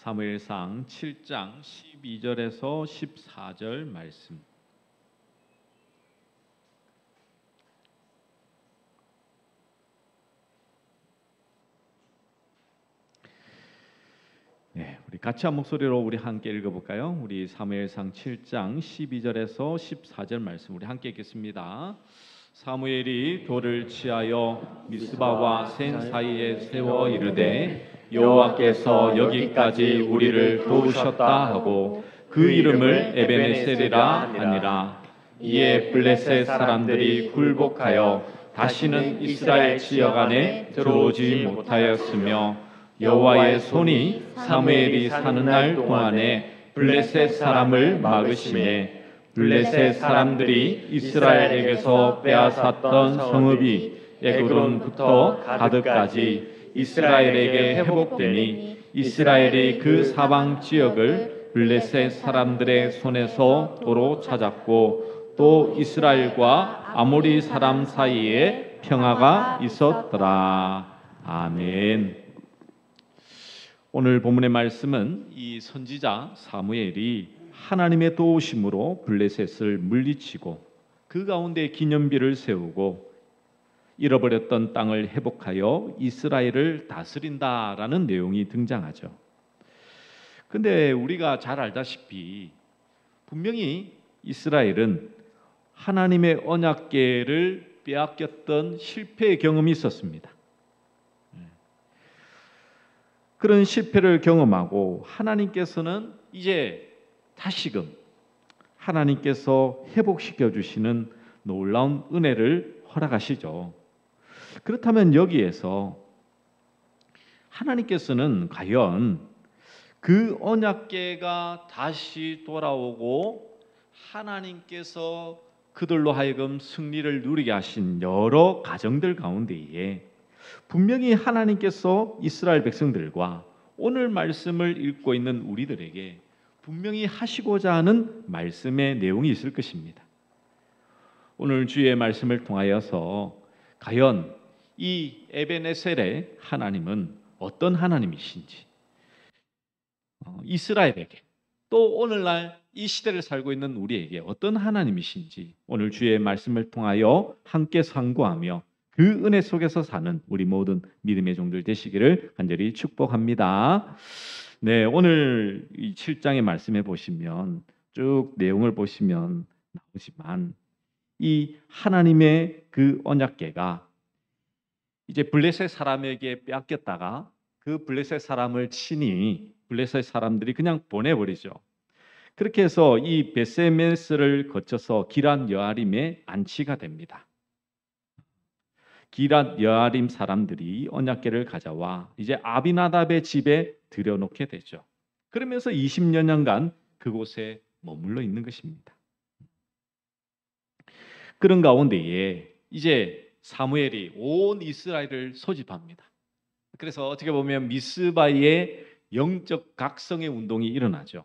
사무엘상 7장 12절에서 14절 말씀. 네, 우리 같이 한 목소리로 우리 함께 읽어볼까요? 우리 사무엘상 7장 12절에서 14절 말씀 우리 함께 읽겠습니다. 사무엘이 돌을 치하여 미스바와 센 사이에 세워 이르되 여호와께서 여기까지 우리를 도우셨다 하고 그 이름을 에베네셀이라 하니라. 이에 블레셋 사람들이 굴복하여 다시는 이스라엘 지역 안에 들어오지 못하였으며 여호와의 손이 사무엘이 사는 날 동안에 블레셋 사람을 막으시매 블레셋 사람들이 이스라엘에게서 빼앗았던 성읍이 에그론부터 가드까지 이스라엘에게 회복되니 이스라엘이 그 사방 지역을 블레셋 사람들의 손에서 도로 찾았고 또 이스라엘과 아모리 사람 사이에 평화가 있었더라. 아멘. 오늘 본문의 말씀은 이 선지자 사무엘이 하나님의 도우심으로 블레셋을 물리치고 그 가운데 기념비를 세우고 잃어버렸던 땅을 회복하여 이스라엘을 다스린다라는 내용이 등장하죠. 근데 우리가 잘 알다시피 분명히 이스라엘은 하나님의 언약궤를 빼앗겼던 실패의 경험이 있었습니다. 그런 실패를 경험하고 하나님께서는 이제 다시금 하나님께서 회복시켜 주시는 놀라운 은혜를 허락하시죠. 그렇다면 여기에서 하나님께서는 과연 그 언약궤가 다시 돌아오고 하나님께서 그들로 하여금 승리를 누리게 하신 여러 가정들 가운데에 분명히 하나님께서 이스라엘 백성들과 오늘 말씀을 읽고 있는 우리들에게 분명히 하시고자 하는 말씀의 내용이 있을 것입니다. 오늘 주의 말씀을 통하여서 과연 이 에베네셀의 하나님은 어떤 하나님이신지, 이스라엘에게 또 오늘날 이 시대를 살고 있는 우리에게 어떤 하나님이신지 오늘 주의 말씀을 통하여 함께 상고하며 그 은혜 속에서 사는 우리 모든 믿음의 종들 되시기를 간절히 축복합니다. 네, 오늘 이 7장의 말씀에 보시면 쭉 내용을 보시면 나오지만 이 하나님의 그 언약궤가 이제 블레셋 사람에게 빼앗겼다가 그 블레셋 사람을 친히 블레셋 사람들이 그냥 보내버리죠. 그렇게 해서 이 베세메스를 거쳐서 기럇 여아림에 안치가 됩니다. 기럇 여아림 사람들이 언약궤를 가져와 이제 아비나답의 집에 들여놓게 되죠. 그러면서 20여 년간 그곳에 머물러 있는 것입니다. 그런 가운데에 이제 사무엘이 온 이스라엘을 소집합니다. 그래서 어떻게 보면 미스바의 영적 각성의 운동이 일어나죠.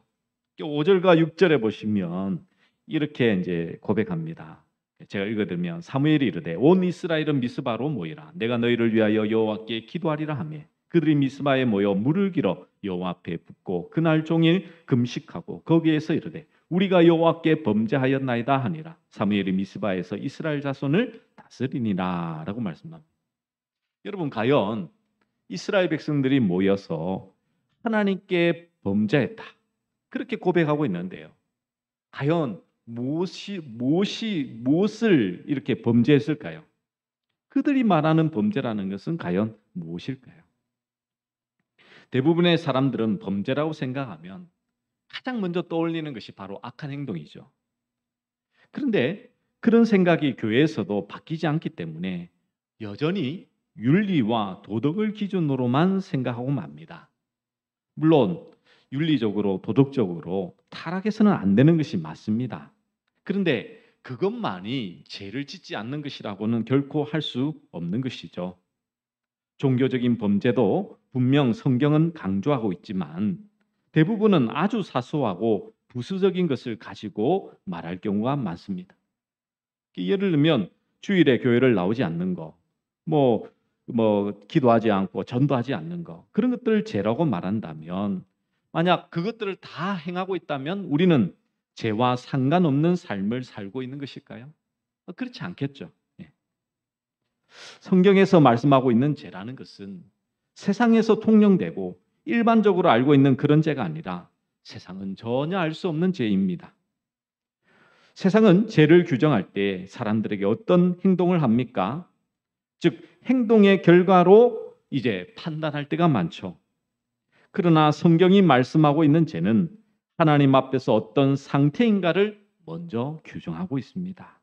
5절과 6절에 보시면 이렇게 이제 고백합니다. 제가 읽어드리면 사무엘이 이르되 온 이스라엘은 미스바로 모이라. 내가 너희를 위하여 여호와께 기도하리라 하며 그들이 미스바에 모여 물을 길어 여호와 앞에 붓고 그날 종일 금식하고 거기에서 이르되 우리가 여호와께 범죄하였나이다 하니라. 사무엘이 미스바에서 이스라엘 자손을 다스리니라 라고 말씀합니다. 여러분, 과연 이스라엘 백성들이 모여서 하나님께 범죄했다 그렇게 고백하고 있는데요, 과연 무엇을 이렇게 범죄했을까요? 그들이 말하는 범죄라는 것은 과연 무엇일까요? 대부분의 사람들은 범죄라고 생각하면 가장 먼저 떠올리는 것이 바로 악한 행동이죠. 그런데 그런 생각이 교회에서도 바뀌지 않기 때문에 여전히 윤리와 도덕을 기준으로만 생각하고 맙니다. 물론 윤리적으로 도덕적으로 타락해서는 안 되는 것이 맞습니다. 그런데 그것만이 죄를 짓지 않는 것이라고는 결코 할 수 없는 것이죠. 종교적인 범죄도 분명 성경은 강조하고 있지만 대부분은 아주 사소하고 부수적인 것을 가지고 말할 경우가 많습니다. 예를 들면 주일에 교회를 나오지 않는 거, 기도하지 않고 전도하지 않는 거, 그런 것들을 죄라고 말한다면 만약 그것들을 다 행하고 있다면 우리는 죄와 상관없는 삶을 살고 있는 것일까요? 그렇지 않겠죠. 예. 성경에서 말씀하고 있는 죄라는 것은 세상에서 통용되고 일반적으로 알고 있는 그런 죄가 아니라 세상은 전혀 알 수 없는 죄입니다. 세상은 죄를 규정할 때 사람들에게 어떤 행동을 합니까? 즉 행동의 결과로 이제 판단할 때가 많죠. 그러나 성경이 말씀하고 있는 죄는 하나님 앞에서 어떤 상태인가를 먼저 규정하고 있습니다.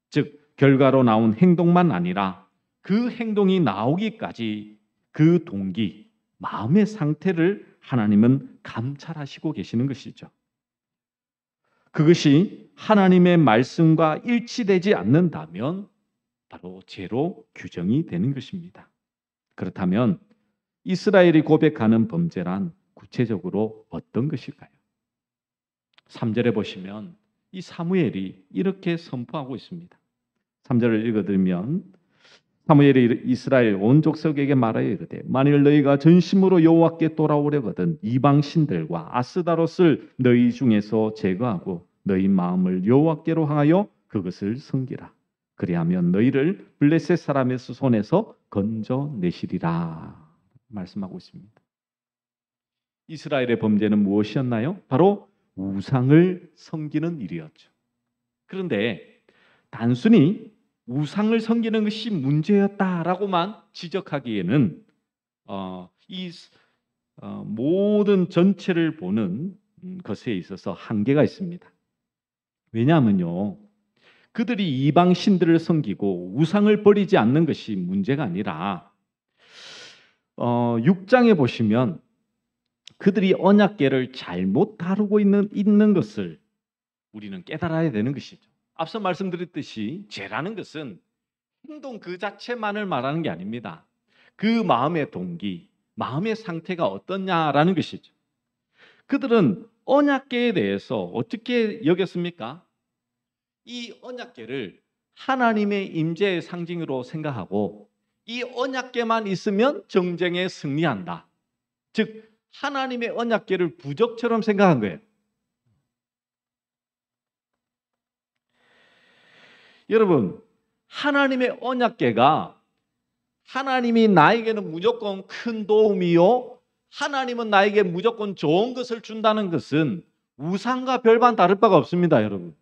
즉 결과로 나온 행동만 아니라 그 행동이 나오기까지 그 동기, 마음의 상태를 하나님은 감찰하시고 계시는 것이죠. 그것이 하나님의 말씀과 일치되지 않는다면 바로 죄로 규정이 되는 것입니다. 그렇다면 이스라엘이 고백하는 범죄란 구체적으로 어떤 것일까요? 3절에 보시면 이 사무엘이 이렇게 선포하고 있습니다. 3절을 읽어드리면 사무엘이 이스라엘 온 족속에게 말하여 이르되 만일 너희가 전심으로 여호와께 돌아오려거든 이방 신들과 아스다롯을 너희 중에서 제거하고 너희 마음을 여호와께로 향하여 그것을 섬기라. 그리하면 너희를 블레셋 사람의 손에서 건져내시리라 말씀하고 있습니다. 이스라엘의 범죄는 무엇이었나요? 바로 우상을 섬기는 일이었죠. 그런데 단순히 우상을 섬기는 것이 문제였다라고만 지적하기에는 모든 전체를 보는 것에 있어서 한계가 있습니다. 왜냐하면요, 그들이 이방 신들을 섬기고 우상을 버리지 않는 것이 문제가 아니라 6장에 보시면 그들이 언약궤를 잘못 다루고 있는 것을 우리는 깨달아야 되는 것이죠. 앞서 말씀드렸듯이 죄라는 것은 행동 그 자체만을 말하는 게 아닙니다. 그 마음의 동기, 마음의 상태가 어떠냐라는 것이죠. 그들은 언약궤에 대해서 어떻게 여겼습니까? 이 언약궤를 하나님의 임재의 상징으로 생각하고 이 언약궤만 있으면 정쟁에 승리한다. 즉 하나님의 언약궤를 부적처럼 생각한 거예요. 여러분, 하나님의 언약궤가 하나님이 나에게는 무조건 큰 도움이요, 하나님은 나에게 무조건 좋은 것을 준다는 것은 우상과 별반 다를 바가 없습니다, 여러분.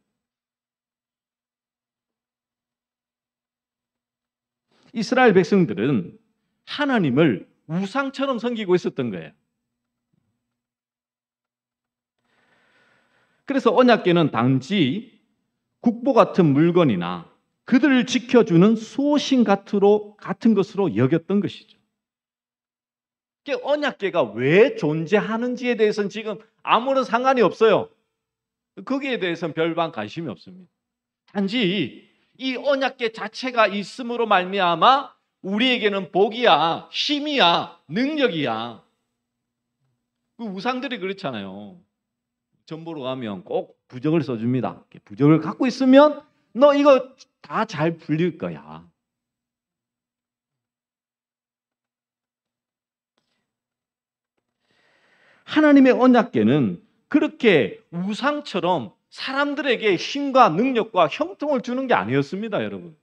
이스라엘 백성들은 하나님을 우상처럼 섬기고 있었던 거예요. 그래서 언약궤는 단지 국보 같은 물건이나 그들을 지켜주는 수호신 같은 것으로 여겼던 것이죠. 언약궤가 왜 존재하는지에 대해서는 지금 아무런 상관이 없어요. 거기에 대해서는 별반 관심이 없습니다. 단지 이 언약궤 자체가 있음으로 말미암아 우리에게는 복이야, 힘이야, 능력이야. 그 우상들이 그렇잖아요. 전보로 가면 꼭 부적을 써줍니다. 부적을 갖고 있으면 너 이거 다 잘 풀릴 거야. 하나님의 언약궤는 그렇게 우상처럼 사람들에게 힘과 능력과 형통을 주는 게 아니었습니다, 여러분.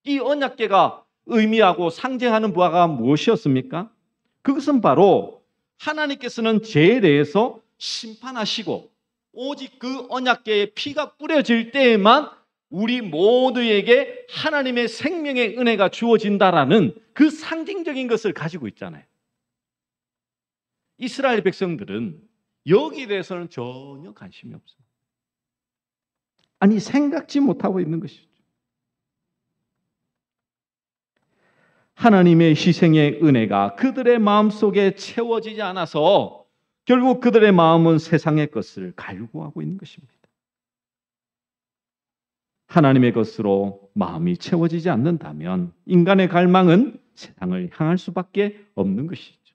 이 언약궤가 의미하고 상징하는 바가 무엇이었습니까? 그것은 바로 하나님께서는 죄에 대해서 심판하시고 오직 그 언약궤에 피가 뿌려질 때에만 우리 모두에게 하나님의 생명의 은혜가 주어진다라는 그 상징적인 것을 가지고 있잖아요. 이스라엘 백성들은 여기에 대해서는 전혀 관심이 없어요. 아니, 생각지 못하고 있는 것이죠. 하나님의 희생의 은혜가 그들의 마음속에 채워지지 않아서 결국 그들의 마음은 세상의 것을 갈구하고 있는 것입니다. 하나님의 것으로 마음이 채워지지 않는다면 인간의 갈망은 세상을 향할 수밖에 없는 것이죠.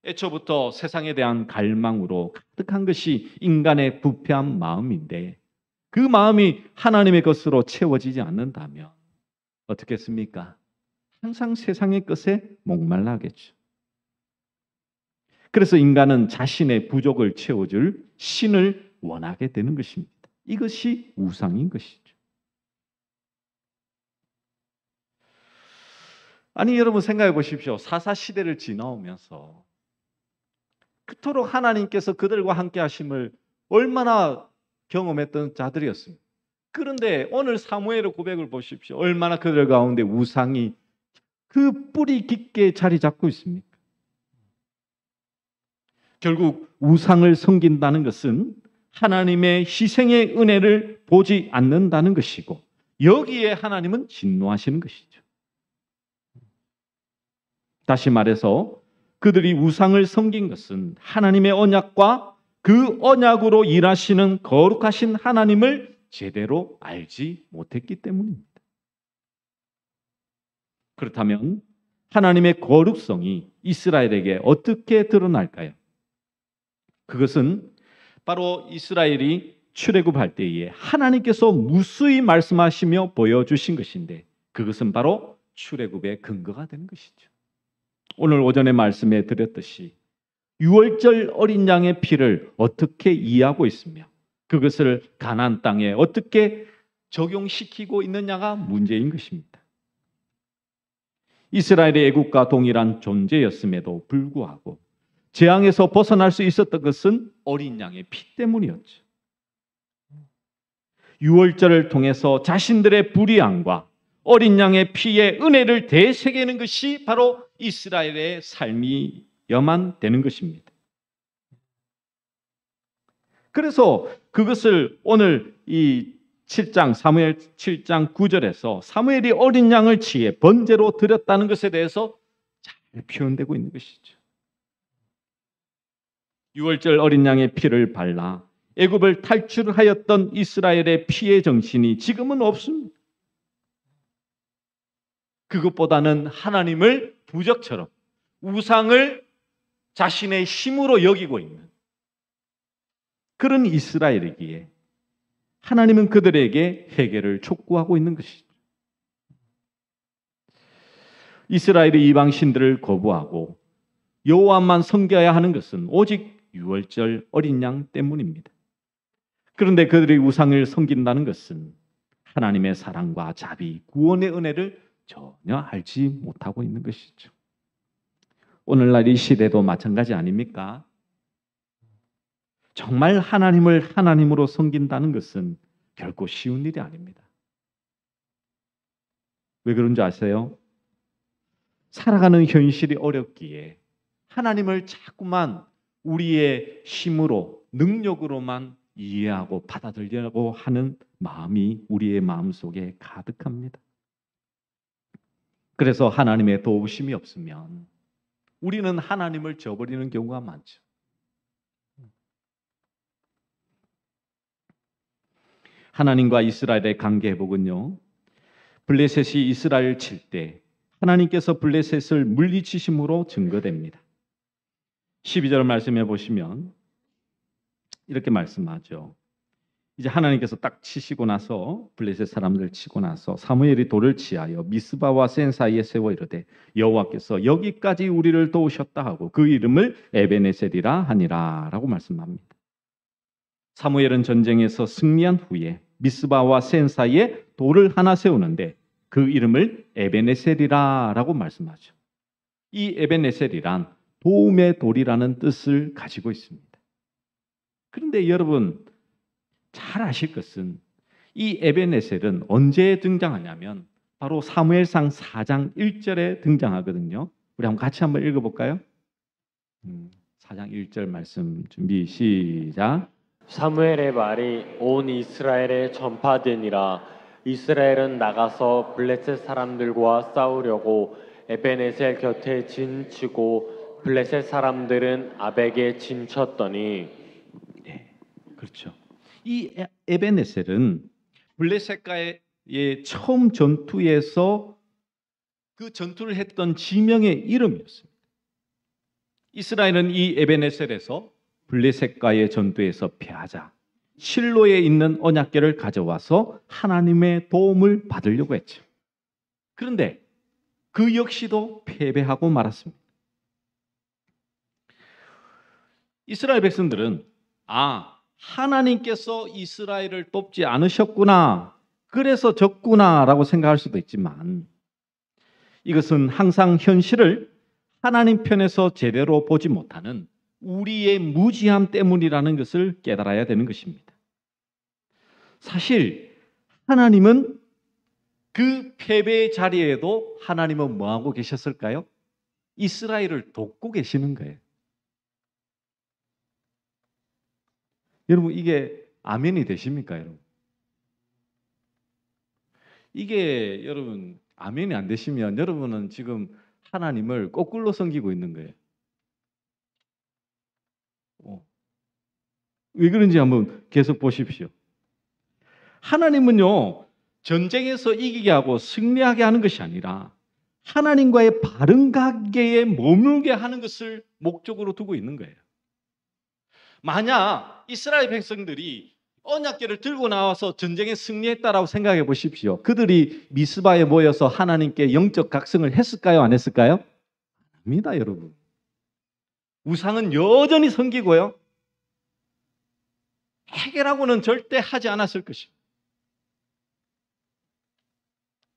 애초부터 세상에 대한 갈망으로 가득한 것이 인간의 부패한 마음인데 그 마음이 하나님의 것으로 채워지지 않는다면 어떻겠습니까? 항상 세상의 것에 목말라하겠죠. 그래서 인간은 자신의 부족을 채워줄 신을 원하게 되는 것입니다. 이것이 우상인 것이죠. 아니 여러분 생각해 보십시오. 사사 시대를 지나오면서 그토록 하나님께서 그들과 함께 하심을 얼마나 경험했던 자들이었습니다. 그런데 오늘 사무엘의 고백을 보십시오. 얼마나 그들 가운데 우상이 그 뿌리 깊게 자리 잡고 있습니까? 결국 우상을 섬긴다는 것은 하나님의 희생의 은혜를 보지 않는다는 것이고 여기에 하나님은 진노하시는 것이죠. 다시 말해서 그들이 우상을 섬긴 것은 하나님의 언약과 그 언약으로 일하시는 거룩하신 하나님을 제대로 알지 못했기 때문입니다. 그렇다면 하나님의 거룩성이 이스라엘에게 어떻게 드러날까요? 그것은 바로 이스라엘이 출애굽할 때에 하나님께서 무수히 말씀하시며 보여주신 것인데 그것은 바로 출애굽의 근거가 되는 것이죠. 오늘 오전에 말씀해 드렸듯이 유월절 어린 양의 피를 어떻게 이해하고 있으며 그것을 가나안 땅에 어떻게 적용시키고 있느냐가 문제인 것입니다. 이스라엘의 애국과 동일한 존재였음에도 불구하고 재앙에서 벗어날 수 있었던 것은 어린 양의 피 때문이었죠. 유월절을 통해서 자신들의 불의함과 어린 양의 피의 은혜를 되새기는 것이 바로 이스라엘의 삶이야만 되는 것입니다. 그래서 그것을 오늘 이 7장 사무엘 7장 9절에서 사무엘이 어린 양을 치에 번제로 드렸다는 것에 대해서 잘 표현되고 있는 것이죠. 유월절 어린 양의 피를 발라 애굽을 탈출하였던 이스라엘의 피의 정신이 지금은 없습니다. 그것보다는 하나님을 부적처럼 우상을 자신의 힘으로 여기고 있는 그런 이스라엘이기에 하나님은 그들에게 회개를 촉구하고 있는 것이죠. 이스라엘의 이방 신들을 거부하고 여호와만 섬겨야 하는 것은 오직 유월절 어린 양 때문입니다. 그런데 그들이 우상을 섬긴다는 것은 하나님의 사랑과 자비, 구원의 은혜를 전혀 알지 못하고 있는 것이죠. 오늘날 이 시대도 마찬가지 아닙니까? 정말 하나님을 하나님으로 섬긴다는 것은 결코 쉬운 일이 아닙니다. 왜 그런지 아세요? 살아가는 현실이 어렵기에 하나님을 자꾸만 우리의 힘으로, 능력으로만 이해하고 받아들이려고 하는 마음이 우리의 마음속에 가득합니다. 그래서 하나님의 도우심이 없으면 우리는 하나님을 저버리는 경우가 많죠. 하나님과 이스라엘의 관계 회복은요, 블레셋이 이스라엘 칠 때 하나님께서 블레셋을 물리치심으로 증거됩니다. 12절 말씀해 보시면 이렇게 말씀하죠. 이제 하나님께서 딱 치시고 나서 블레셋 사람들 치고 나서 사무엘이 돌을 취하여 미스바와 센 사이에 세워 이르되 여호와께서 여기까지 우리를 도우셨다 하고 그 이름을 에베네셀이라 하니라 라고 말씀합니다. 사무엘은 전쟁에서 승리한 후에 미스바와 센 사이에 돌을 하나 세우는데 그 이름을 에베네셀이라 라고 말씀하죠. 이 에베네셀이란 도움의 돌이라는 뜻을 가지고 있습니다. 그런데 여러분 잘 아실 것은 이 에베네셀은 언제 등장하냐면 바로 사무엘상 4장 1절에 등장하거든요. 우리 같이 한번 읽어볼까요? 4장 1절 말씀 준비 시작. 사무엘의 말이 온 이스라엘에 전파되니라. 이스라엘은 나가서 블레셋 사람들과 싸우려고 에베네셀 곁에 진치고 블레셋 사람들은 아벡에 진쳤더니. 네, 그렇죠. 이 에베네셀은 블레셋과의 처음 전투에서 그 전투를 했던 지명의 이름이었습니다. 이스라엘은 이 에베네셀에서 블레셋과의 전투에서 패하자 실로에 있는 언약궤를 가져와서 하나님의 도움을 받으려고 했죠. 그런데 그 역시도 패배하고 말았습니다. 이스라엘 백성들은 하나님께서 이스라엘을 돕지 않으셨구나, 그래서 졌구나라고 생각할 수도 있지만 이것은 항상 현실을 하나님 편에서 제대로 보지 못하는 우리의 무지함 때문이라는 것을 깨달아야 되는 것입니다. 사실 하나님은 그 패배의 자리에도 하나님은 뭐하고 계셨을까요? 이스라엘을 돕고 계시는 거예요. 여러분, 이게 아멘이 되십니까, 여러분? 이게 여러분 아멘이 안 되시면 여러분은 지금 하나님을 거꾸로 섬기고 있는 거예요. 왜 그런지 한번 계속 보십시오. 하나님은요, 전쟁에서 이기게 하고 승리하게 하는 것이 아니라 하나님과의 바른 관계에 머물게 하는 것을 목적으로 두고 있는 거예요. 만약 이스라엘 백성들이 언약궤를 들고 나와서 전쟁에 승리했다라고 생각해 보십시오. 그들이 미스바에 모여서 하나님께 영적 각성을 했을까요? 안 했을까요? 아닙니다, 여러분. 우상은 여전히 섬기고요, 해결하고는 절대 하지 않았을 것입니다.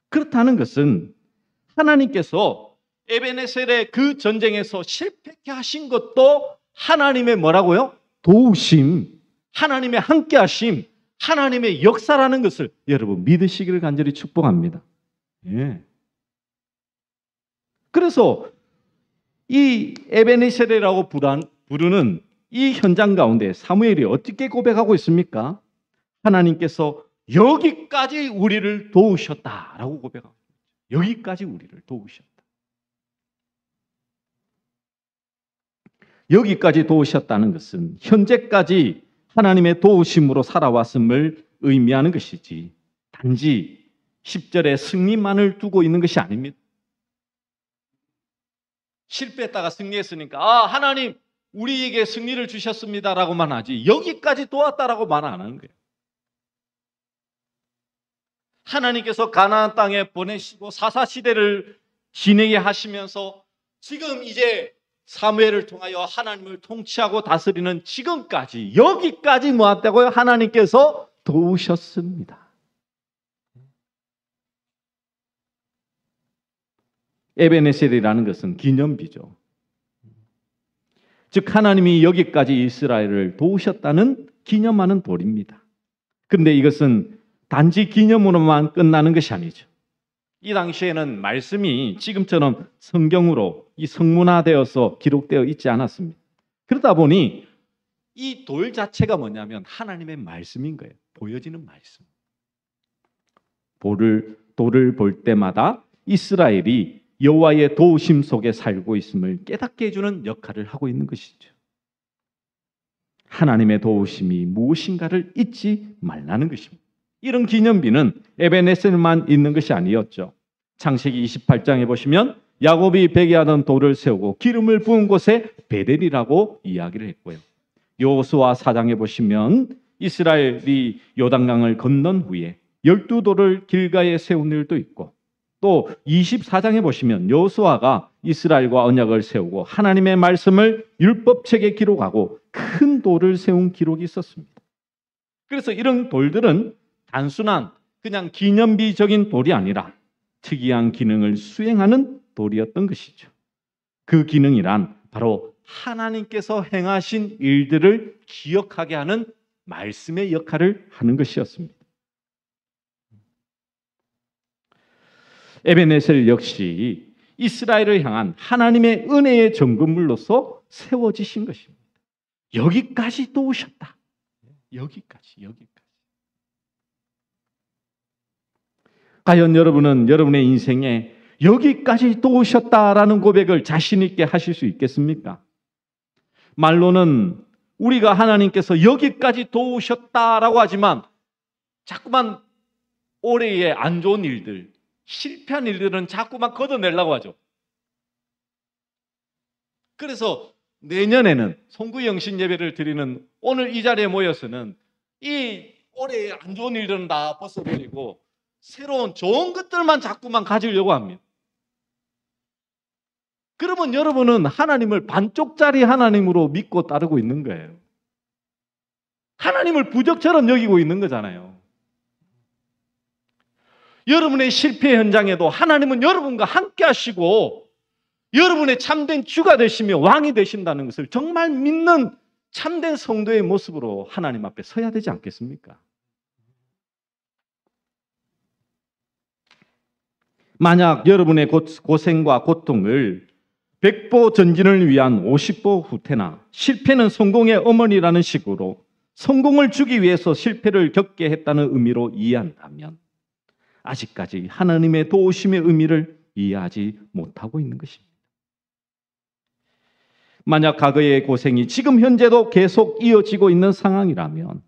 그렇다는 것은 하나님께서 에베네셀의 그 전쟁에서 실패케 하신 것도 하나님의 뭐라고요? 도우심, 하나님의 함께하심, 하나님의 역사라는 것을 여러분 믿으시기를 간절히 축복합니다. 예. 그래서 이 에베네셀이라고 부르는 이 현장 가운데 사무엘이 어떻게 고백하고 있습니까? 하나님께서 여기까지 우리를 도우셨다라고 고백하고 있습니다. 여기까지 우리를 도우셨다. 여기까지 도우셨다는 것은 현재까지 하나님의 도우심으로 살아왔음을 의미하는 것이지 단지 10절의 승리만을 두고 있는 것이 아닙니다. 실패했다가 승리했으니까 하나님 우리에게 승리를 주셨습니다라고만 하지 여기까지 도왔다라고 말 안 하는 거예요. 하나님께서 가나안 땅에 보내시고 사사시대를 지내게 하시면서 지금 이제 사무엘을 통하여 하나님을 통치하고 다스리는 지금까지 여기까지 모았다고요? 하나님께서 도우셨습니다. 에베네셀이라는 것은 기념비죠. 즉 하나님이 여기까지 이스라엘을 도우셨다는 기념하는 돌입니다. 그런데 이것은 단지 기념으로만 끝나는 것이 아니죠. 이 당시에는 말씀이 지금처럼 성경으로 이 성문화되어서 기록되어 있지 않았습니다. 그러다 보니 이 돌 자체가 뭐냐면 하나님의 말씀인 거예요. 보여지는 말씀. 돌을 볼 때마다 이스라엘이 여호와의 도우심 속에 살고 있음을 깨닫게 해주는 역할을 하고 있는 것이죠. 하나님의 도우심이 무엇인가를 잊지 말라는 것입니다. 이런 기념비는 에베네셀만 있는 것이 아니었죠. 창세기 28장에 보시면 야곱이 베개하던 돌을 세우고 기름을 부은 곳에 베델이라고 이야기를 했고요. 여호수아 4장에 보시면 이스라엘이 요단강을 건넌 후에 12돌을 길가에 세운 일도 있고 또 24장에 보시면 여호수아가 이스라엘과 언약을 세우고 하나님의 말씀을 율법책에 기록하고 큰 돌을 세운 기록이 있었습니다. 그래서 이런 돌들은 단순한 그냥 기념비적인 돌이 아니라 특이한 기능을 수행하는 돌이었던 것이죠. 그 기능이란 바로 하나님께서 행하신 일들을 기억하게 하는 말씀의 역할을 하는 것이었습니다. 에베네셀 역시 이스라엘을 향한 하나님의 은혜의 정금물로서 세워지신 것입니다. 여기까지 도우셨다. 여기까지. 과연 여러분은 여러분의 인생에 여기까지 도우셨다라는 고백을 자신 있게 하실 수 있겠습니까? 말로는 우리가 하나님께서 여기까지 도우셨다라고 하지만 자꾸만 올해의 안 좋은 일들, 실패한 일들은 자꾸만 걷어내려고 하죠. 그래서 내년에는 송구영신 예배를 드리는 오늘 이 자리에 모여서는 이 올해의 안 좋은 일들은 다 벗어버리고 새로운 좋은 것들만 자꾸만 가지려고 합니다. 그러면 여러분은 하나님을 반쪽짜리 하나님으로 믿고 따르고 있는 거예요. 하나님을 부적처럼 여기고 있는 거잖아요. 여러분의 실패 현장에도 하나님은 여러분과 함께 하시고 여러분의 참된 주가 되시며 왕이 되신다는 것을 정말 믿는 참된 성도의 모습으로 하나님 앞에 서야 되지 않겠습니까? 만약 여러분의 고생과 고통을 100보 전진을 위한 50보 후퇴나 실패는 성공의 어머니라는 식으로 성공을 주기 위해서 실패를 겪게 했다는 의미로 이해한다면 아직까지 하나님의 도우심의 의미를 이해하지 못하고 있는 것입니다. 만약 과거의 고생이 지금 현재도 계속 이어지고 있는 상황이라면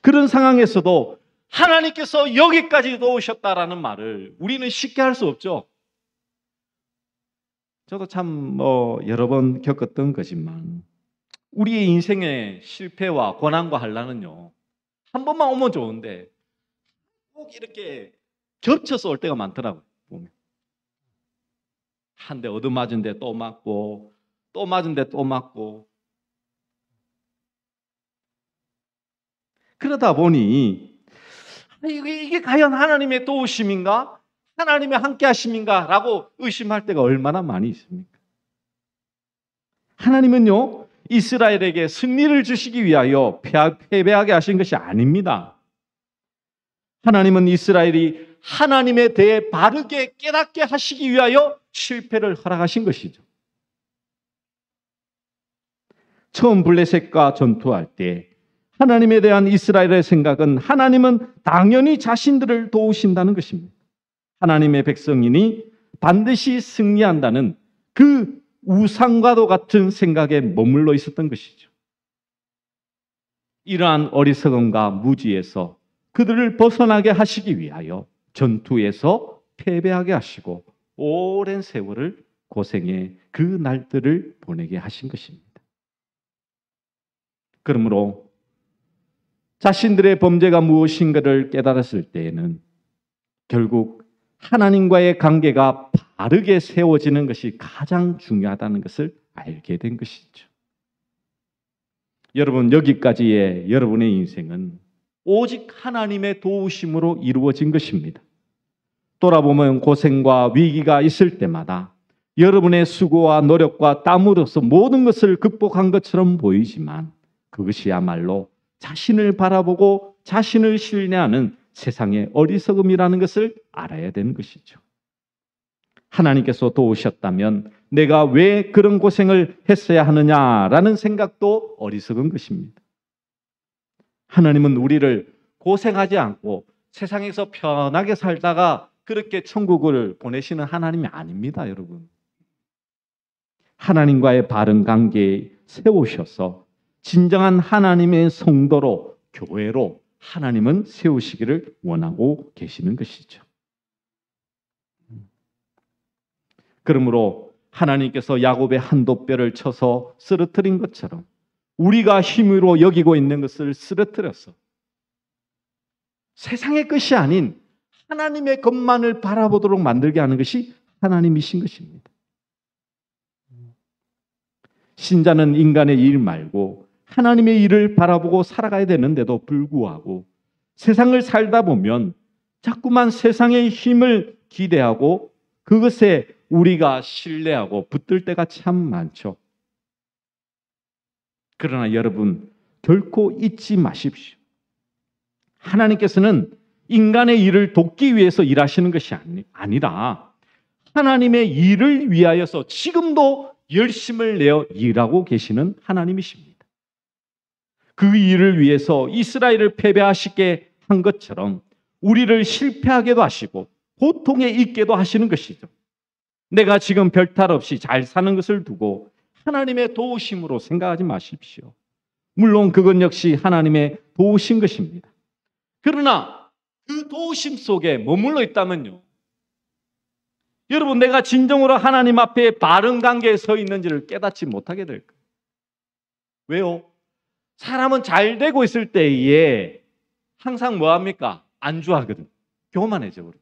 그런 상황에서도 하나님께서 여기까지 도우셨다라는 말을 우리는 쉽게 할 수 없죠. 저도 참 여러 번 겪었던 거지만 우리의 인생의 실패와 고난과 환난은요, 한 번만 오면 좋은데 꼭 이렇게 겹쳐서 올 때가 많더라고요. 보면 한 대 얻어맞은 데 또 맞고 또 맞은 데 또 맞고, 그러다 보니 이게 과연 하나님의 도우심인가? 하나님의 함께 하심인가? 라고 의심할 때가 얼마나 많이 있습니까? 하나님은요, 이스라엘에게 승리를 주시기 위하여 패배하게 하신 것이 아닙니다. 하나님은 이스라엘이 하나님에 대해 바르게 깨닫게 하시기 위하여 실패를 허락하신 것이죠. 처음 블레셋과 전투할 때 하나님에 대한 이스라엘의 생각은 하나님은 당연히 자신들을 도우신다는 것입니다. 하나님의 백성이니 반드시 승리한다는 그 우상과도 같은 생각에 머물러 있었던 것이죠. 이러한 어리석음과 무지에서 그들을 벗어나게 하시기 위하여 전투에서 패배하게 하시고 오랜 세월을 고생의 그 날들을 보내게 하신 것입니다. 그러므로 자신들의 범죄가 무엇인가를 깨달았을 때에는 결국 하나님과의 관계가 바르게 세워지는 것이 가장 중요하다는 것을 알게 된 것이죠. 여러분, 여기까지의 여러분의 인생은 오직 하나님의 도우심으로 이루어진 것입니다. 돌아보면 고생과 위기가 있을 때마다 여러분의 수고와 노력과 땀으로써 모든 것을 극복한 것처럼 보이지만 그것이야말로 자신을 바라보고 자신을 신뢰하는 세상의 어리석음이라는 것을 알아야 되는 것이죠. 하나님께서 도우셨다면 내가 왜 그런 고생을 했어야 하느냐라는 생각도 어리석은 것입니다. 하나님은 우리를 고생하지 않고 세상에서 편하게 살다가 그렇게 천국을 보내시는 하나님이 아닙니다, 여러분. 하나님과의 바른 관계에 세우셔서 진정한 하나님의 성도로, 교회로 하나님은 세우시기를 원하고 계시는 것이죠. 그러므로 하나님께서 야곱의 한돛뼈를 쳐서 쓰러뜨린 것처럼 우리가 힘으로 여기고 있는 것을 쓰러뜨려서 세상의 것이 아닌 하나님의 것만을 바라보도록 만들게 하는 것이 하나님이신 것입니다. 신자는 인간의 일 말고 하나님의 일을 바라보고 살아가야 되는데도 불구하고 세상을 살다 보면 자꾸만 세상의 힘을 기대하고 그것에 우리가 신뢰하고 붙들 때가 참 많죠. 그러나 여러분, 결코 잊지 마십시오. 하나님께서는 인간의 일을 돕기 위해서 일하시는 것이 아니라 하나님의 일을 위하여서 지금도 열심을 내어 일하고 계시는 하나님이십니다. 그 일을 위해서 이스라엘을 패배하시게 한 것처럼 우리를 실패하게도 하시고 고통에 있게도 하시는 것이죠. 내가 지금 별탈 없이 잘 사는 것을 두고 하나님의 도우심으로 생각하지 마십시오. 물론 그건 역시 하나님의 도우신 것입니다. 그러나 그 도우심 속에 머물러 있다면요, 여러분, 내가 진정으로 하나님 앞에 바른 관계에 서 있는지를 깨닫지 못하게 될 거예요. 왜요? 사람은 잘 되고 있을 때에 항상 뭐합니까? 안주하거든. 교만해져 버려.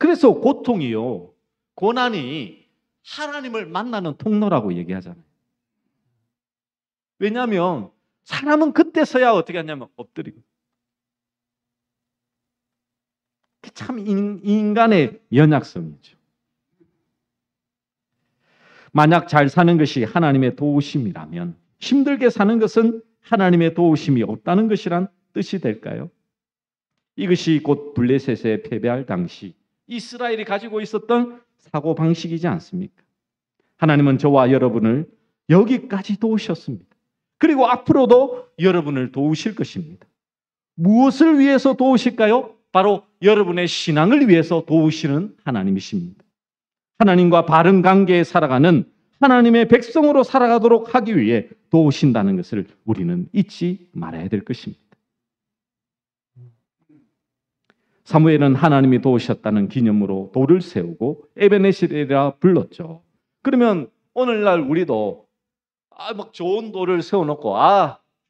그래서 고통이요, 고난이 하나님을 만나는 통로라고 얘기하잖아요. 왜냐하면 사람은 그때서야 어떻게 하냐면 엎드리고. 참 인간의 연약성이죠. 만약 잘 사는 것이 하나님의 도우심이라면 힘들게 사는 것은 하나님의 도우심이 없다는 것이란 뜻이 될까요? 이것이 곧 블레셋에 패배할 당시 이스라엘이 가지고 있었던 사고방식이지 않습니까? 하나님은 저와 여러분을 여기까지 도우셨습니다. 그리고 앞으로도 여러분을 도우실 것입니다. 무엇을 위해서 도우실까요? 바로 여러분의 신앙을 위해서 도우시는 하나님이십니다. 하나님과 바른 관계에 살아가는 하나님의 백성으로 살아가도록 하기 위해 도우신다는 것을 우리는 잊지 말아야 될 것입니다. 사무엘은 하나님이 도우셨다는 기념으로 돌을 세우고 에베네셀이라 불렀죠. 그러면 오늘날 우리도 막 좋은 돌을 세워놓고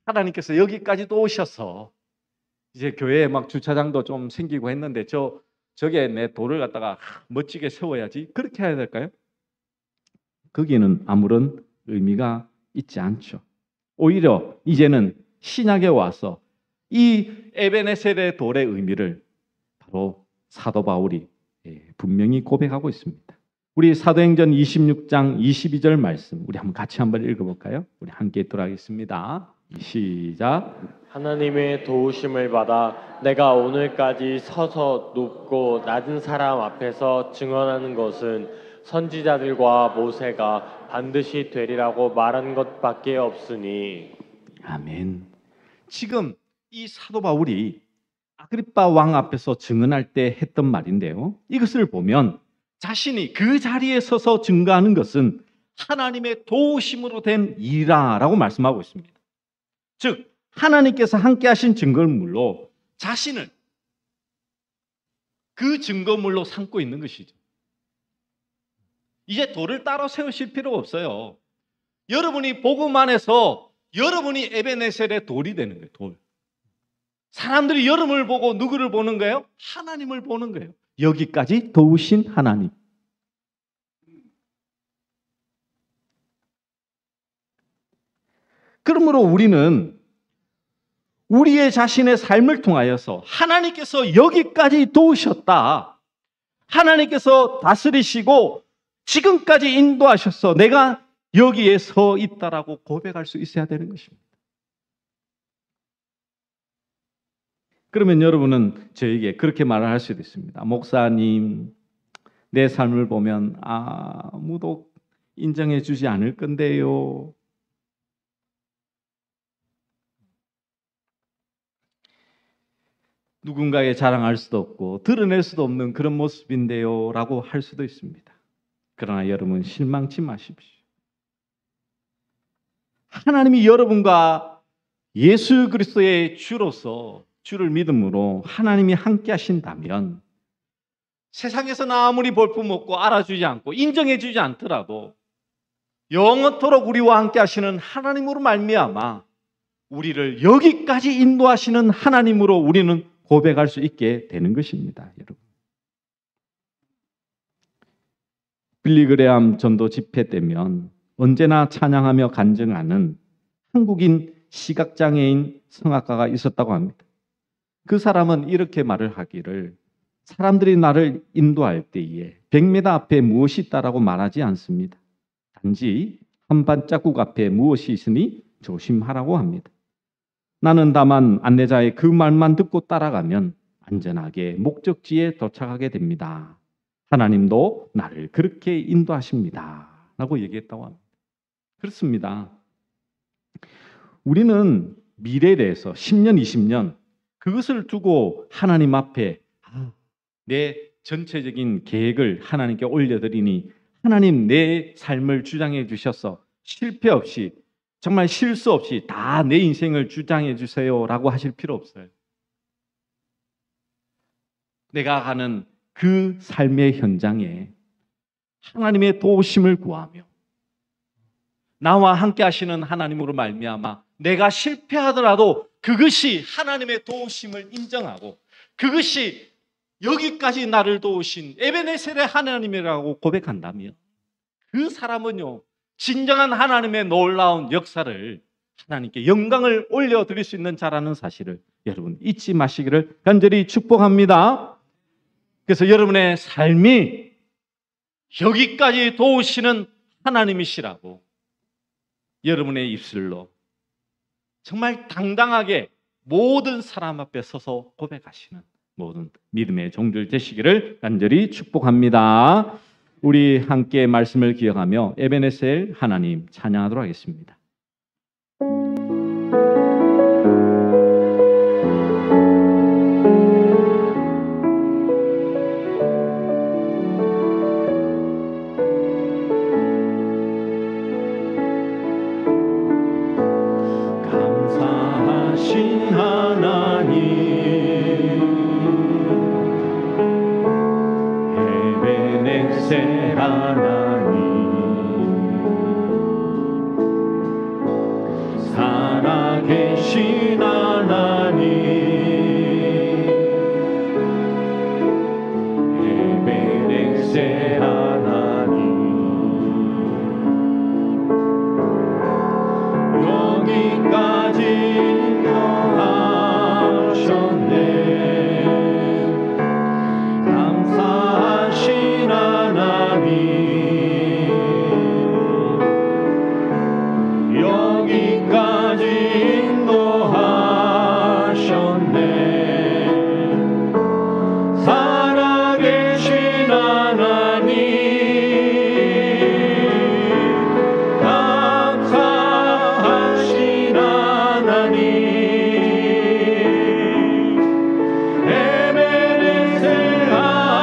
하나님께서 여기까지 도우셔서 이제 교회에 막 주차장도 좀 생기고 했는데 저게 내 돌을 갖다가 멋지게 세워야지, 그렇게 해야 될까요? 거기에는 아무런 의미가 있지 않죠. 오히려 이제는 신약에 와서 이 에베네셀의 돌의 의미를 바로 사도 바울이 분명히 고백하고 있습니다. 우리 사도행전 26장 22절 말씀 우리 같이 한번 읽어볼까요? 우리 함께 있도록 하겠습니다. 시작. 하나님의 도우심을 받아 내가 오늘까지 서서 높고 낮은 사람 앞에서 증언하는 것은 선지자들과 모세가 반드시 되리라고 말한 것밖에 없으니. 아멘. 지금 이 사도 바울이 아그리빠 왕 앞에서 증언할 때 했던 말인데요. 이것을 보면 자신이 그 자리에 서서 증거하는 것은 하나님의 도우심으로 된 일이라고 말씀하고 있습니다. 즉 하나님께서 함께 하신 증거물로 자신을 그 증거물로 삼고 있는 것이죠. 이제 돌을 따로 세우실 필요가 없어요. 여러분이 복음 안에서 여러분이 에베네셀의 돌이 되는 거예요. 돌. 사람들이 여러분을 보고 누구를 보는 거예요? 하나님을 보는 거예요. 여기까지 도우신 하나님. 그러므로 우리는 우리의 자신의 삶을 통하여서 하나님께서 여기까지 도우셨다, 하나님께서 다스리시고 지금까지 인도하셔서 내가 여기에 서 있다라고 고백할 수 있어야 되는 것입니다. 그러면 여러분은 저에게 그렇게 말을 할 수도 있습니다. 목사님, 내 삶을 보면 아무도 인정해 주지 않을 건데요. 누군가에 자랑할 수도 없고 드러낼 수도 없는 그런 모습인데요 라고 할 수도 있습니다. 그러나 여러분 실망치 마십시오. 하나님이 여러분과 예수 그리스도의 주로서 주를 믿음으로 하나님이 함께 하신다면 세상에서는 아무리 볼품없고 알아주지 않고 인정해주지 않더라도 영원토록 우리와 함께 하시는 하나님으로 말미암아 우리를 여기까지 인도하시는 하나님으로 우리는 고백할 수 있게 되는 것입니다. 여러분. 빌리그레암 전도 집회 때면 언제나 찬양하며 간증하는 한국인 시각장애인 성악가가 있었다고 합니다. 그 사람은 이렇게 말을 하기를, 사람들이 나를 인도할 때에 100m 앞에 무엇이 있다라고 말하지 않습니다. 단지 한 발자국 앞에 무엇이 있으니 조심하라고 합니다. 나는 다만 안내자의 그 말만 듣고 따라가면 안전하게 목적지에 도착하게 됩니다. 하나님도 나를 그렇게 인도하십니다. 라고 얘기했다고 합니다. 그렇습니다. 우리는 미래에 대해서 10년, 20년 그것을 두고 하나님 앞에 내 전체적인 계획을 하나님께 올려드리니 하나님 내 삶을 주장해 주셔서 실패 없이 정말 실수 없이 다 내 인생을 주장해 주세요라고 하실 필요 없어요. 내가 가는 그 삶의 현장에 하나님의 도우심을 구하며 나와 함께 하시는 하나님으로 말미암아 내가 실패하더라도 그것이 하나님의 도우심을 인정하고 그것이 여기까지 나를 도우신 에베네셀의 하나님이라고 고백한다면 그 사람은요, 진정한 하나님의 놀라운 역사를 하나님께 영광을 올려드릴 수 있는 자라는 사실을 여러분 잊지 마시기를 간절히 축복합니다. 그래서 여러분의 삶이 여기까지 도우시는 하나님이시라고 여러분의 입술로 정말 당당하게 모든 사람 앞에 서서 고백하시는 모든 믿음의 종들 되시기를 간절히 축복합니다. 우리 함께 말씀을 기억하며 에베네셀 하나님 찬양하도록 하겠습니다. 감사하신 하나님 에베네셀 하나님 살아계신 하나님 에베네셀 하나님 여기까지 인도하셨네 감사하신 하나님 여기까지 인도하셨네 살아계신 하나님 감사하신 하나님 에베네셀 하나님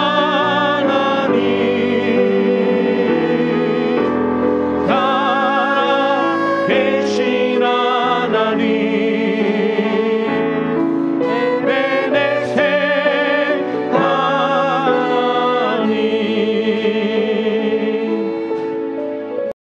살아계신 하나님